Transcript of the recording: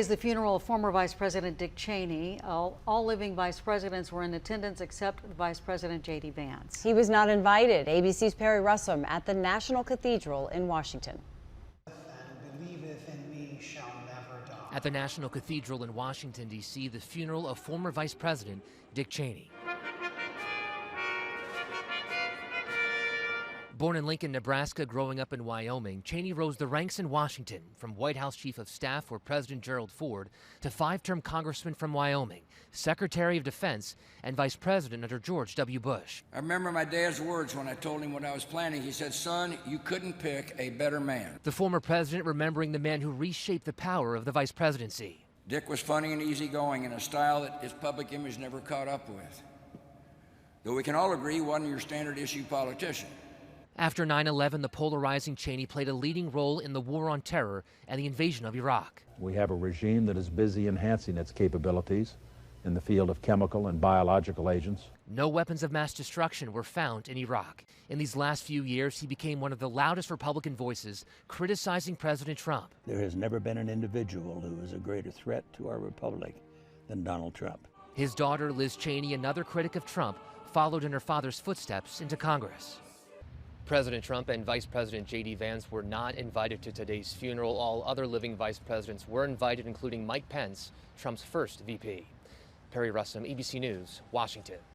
Is the funeral of former Vice President Dick Cheney. All living vice presidents were in attendance except Vice President J.D. Vance. He was not invited. ABC's Perry Russum at the National Cathedral in Washington. At the National Cathedral in Washington, D.C., the funeral of former Vice President Dick Cheney. Born in Lincoln, Nebraska, growing up in Wyoming, Cheney rose the ranks in Washington, from White House Chief of Staff for President Gerald Ford to five-term congressman from Wyoming, Secretary of Defense, and Vice President under George W. Bush. I remember my dad's words when I told him what I was planning. He said, "Son, you couldn't pick a better man." The former president remembering the man who reshaped the power of the vice presidency. Dick was funny and easygoing in a style that his public image never caught up with. Though we can all agree he wasn't your standard issue politician. After 9/11, the polarizing Cheney played a leading role in the war on terror and the invasion of Iraq. We have a regime that is busy enhancing its capabilities in the field of chemical and biological agents. No weapons of mass destruction were found in Iraq. In these last few years, he became one of the loudest Republican voices criticizing President Trump. There has never been an individual who is a greater threat to our republic than Donald Trump. His daughter, Liz Cheney, another critic of Trump, followed in her father's footsteps into Congress. President Trump and Vice President J.D. Vance were not invited to today's funeral. All other living vice presidents were invited, including Mike Pence, Trump's first VP. Perry Russum, ABC News, Washington.